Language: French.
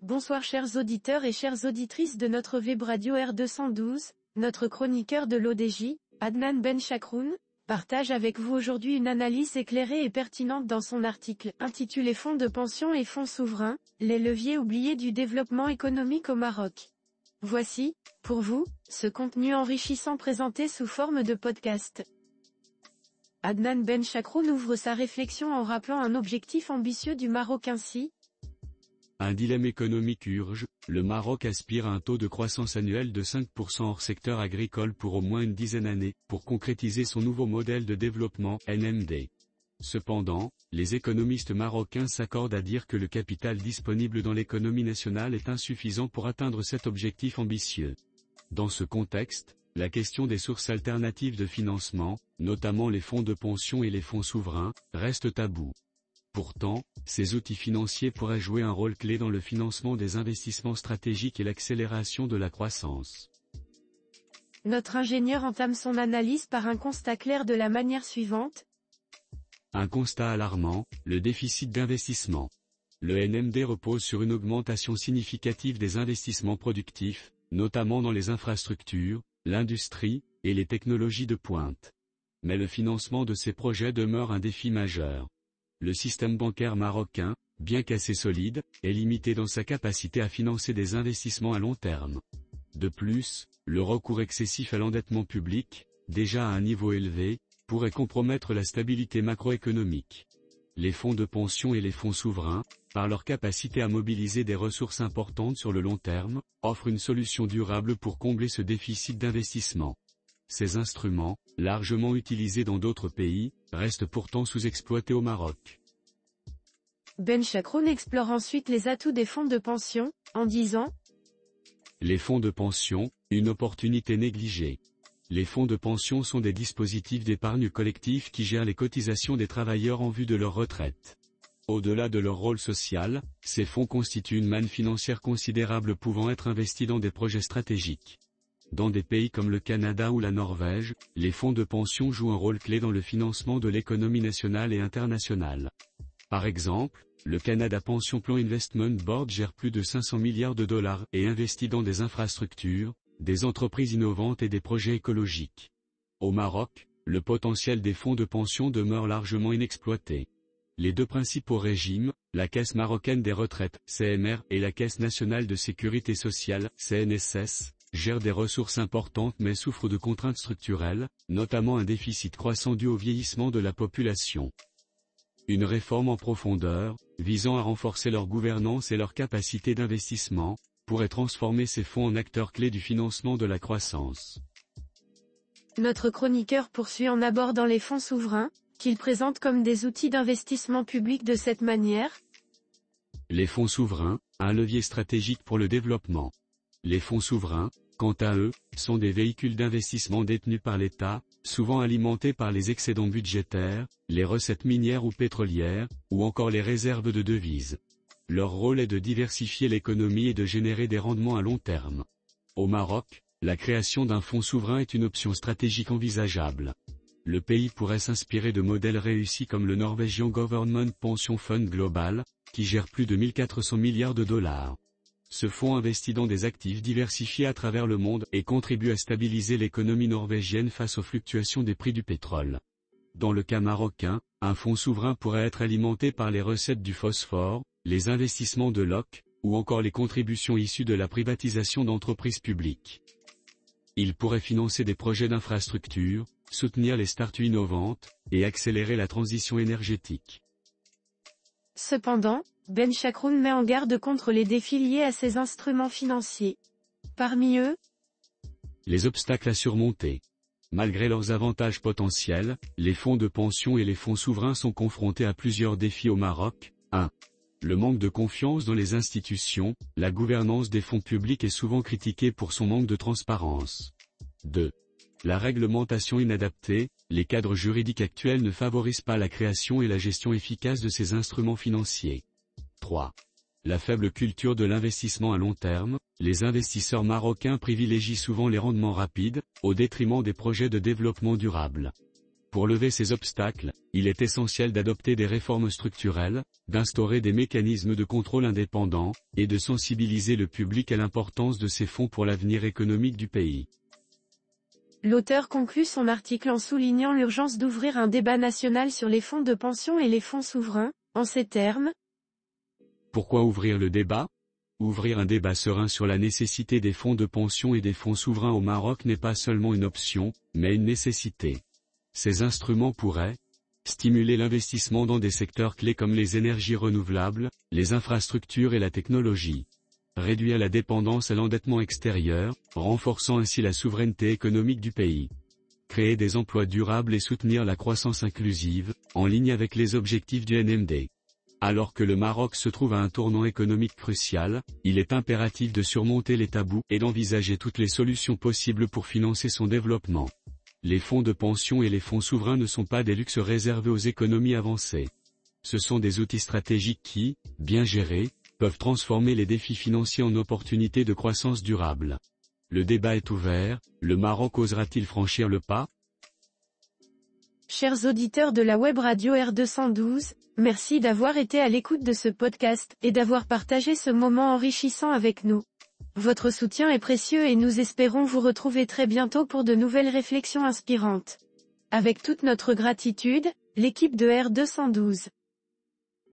Bonsoir chers auditeurs et chères auditrices de notre web radio R212, notre chroniqueur de l'ODJ, Adnan Benchakroun, partage avec vous aujourd'hui une analyse éclairée et pertinente dans son article intitulé Fonds de pension et fonds souverains, les leviers oubliés du développement économique au Maroc. Voici, pour vous, ce contenu enrichissant présenté sous forme de podcast. Adnan Benchakroun ouvre sa réflexion en rappelant un objectif ambitieux du Maroc ainsi. Un dilemme économique urge, le Maroc aspire à un taux de croissance annuel de 5% hors secteur agricole pour au moins une dizaine d'années, pour concrétiser son nouveau modèle de développement, NMD. Cependant, les économistes marocains s'accordent à dire que le capital disponible dans l'économie nationale est insuffisant pour atteindre cet objectif ambitieux. Dans ce contexte, la question des sources alternatives de financement, notamment les fonds de pension et les fonds souverains, reste taboue. Pourtant, ces outils financiers pourraient jouer un rôle clé dans le financement des investissements stratégiques et l'accélération de la croissance. Notre ingénieur entame son analyse par un constat clair de la manière suivante. Un constat alarmant, le déficit d'investissement. Le NMD repose sur une augmentation significative des investissements productifs, notamment dans les infrastructures, l'industrie, et les technologies de pointe. Mais le financement de ces projets demeure un défi majeur. Le système bancaire marocain, bien qu'assez solide, est limité dans sa capacité à financer des investissements à long terme. De plus, le recours excessif à l'endettement public, déjà à un niveau élevé, pourrait compromettre la stabilité macroéconomique. Les fonds de pension et les fonds souverains, par leur capacité à mobiliser des ressources importantes sur le long terme, offrent une solution durable pour combler ce déficit d'investissement. Ces instruments, largement utilisés dans d'autres pays, restent pourtant sous-exploités au Maroc. Benchakroun explore ensuite les atouts des fonds de pension, en disant « Les fonds de pension, une opportunité négligée. Les fonds de pension sont des dispositifs d'épargne collectif qui gèrent les cotisations des travailleurs en vue de leur retraite. Au-delà de leur rôle social, ces fonds constituent une manne financière considérable pouvant être investie dans des projets stratégiques. Dans des pays comme le Canada ou la Norvège, les fonds de pension jouent un rôle clé dans le financement de l'économie nationale et internationale. Par exemple, le Canada Pension Plan Investment Board gère plus de 500 milliards de dollars et investit dans des infrastructures, des entreprises innovantes et des projets écologiques. Au Maroc, le potentiel des fonds de pension demeure largement inexploité. Les deux principaux régimes, la Caisse marocaine des retraites, CMR, et la Caisse nationale de sécurité sociale, CNSS, gèrent des ressources importantes mais souffrent de contraintes structurelles, notamment un déficit croissant dû au vieillissement de la population. Une réforme en profondeur, visant à renforcer leur gouvernance et leur capacité d'investissement, pourrait transformer ces fonds en acteurs clés du financement de la croissance. Notre chroniqueur poursuit en abordant les fonds souverains, qu'il présente comme des outils d'investissement public de cette manière. Les fonds souverains, un levier stratégique pour le développement. Les fonds souverains, quant à eux, sont des véhicules d'investissement détenus par l'État, souvent alimentés par les excédents budgétaires, les recettes minières ou pétrolières, ou encore les réserves de devises. Leur rôle est de diversifier l'économie et de générer des rendements à long terme. Au Maroc, la création d'un fonds souverain est une option stratégique envisageable. Le pays pourrait s'inspirer de modèles réussis comme le Norwegian Government Pension Fund Global, qui gère plus de 1400 milliards de dollars. Ce fonds investit dans des actifs diversifiés à travers le monde et contribue à stabiliser l'économie norvégienne face aux fluctuations des prix du pétrole. Dans le cas marocain, un fonds souverain pourrait être alimenté par les recettes du phosphore, les investissements de l'OC, ou encore les contributions issues de la privatisation d'entreprises publiques. Il pourrait financer des projets d'infrastructure, soutenir les startups innovantes, et accélérer la transition énergétique. Cependant, Benchakroun met en garde contre les défis liés à ces instruments financiers. Parmi eux, les obstacles à surmonter. Malgré leurs avantages potentiels, les fonds de pension et les fonds souverains sont confrontés à plusieurs défis au Maroc. 1. Le manque de confiance dans les institutions, la gouvernance des fonds publics est souvent critiquée pour son manque de transparence. 2. La réglementation inadaptée, les cadres juridiques actuels ne favorisent pas la création et la gestion efficace de ces instruments financiers. 3. La faible culture de l'investissement à long terme, les investisseurs marocains privilégient souvent les rendements rapides, au détriment des projets de développement durable. Pour lever ces obstacles, il est essentiel d'adopter des réformes structurelles, d'instaurer des mécanismes de contrôle indépendants, et de sensibiliser le public à l'importance de ces fonds pour l'avenir économique du pays. L'auteur conclut son article en soulignant l'urgence d'ouvrir un débat national sur les fonds de pension et les fonds souverains, en ces termes. Pourquoi ouvrir le débat ? Ouvrir un débat serein sur la nécessité des fonds de pension et des fonds souverains au Maroc n'est pas seulement une option, mais une nécessité. Ces instruments pourraient stimuler l'investissement dans des secteurs clés comme les énergies renouvelables, les infrastructures et la technologie. Réduire la dépendance à l'endettement extérieur, renforçant ainsi la souveraineté économique du pays. Créer des emplois durables et soutenir la croissance inclusive, en ligne avec les objectifs du NMD. Alors que le Maroc se trouve à un tournant économique crucial, il est impératif de surmonter les tabous et d'envisager toutes les solutions possibles pour financer son développement. Les fonds de pension et les fonds souverains ne sont pas des luxes réservés aux économies avancées. Ce sont des outils stratégiques qui, bien gérés, peuvent transformer les défis financiers en opportunités de croissance durable. Le débat est ouvert, le Maroc osera-t-il franchir le pas ? Chers auditeurs de la web radio R212, merci d'avoir été à l'écoute de ce podcast et d'avoir partagé ce moment enrichissant avec nous. Votre soutien est précieux et nous espérons vous retrouver très bientôt pour de nouvelles réflexions inspirantes. Avec toute notre gratitude, l'équipe de R212.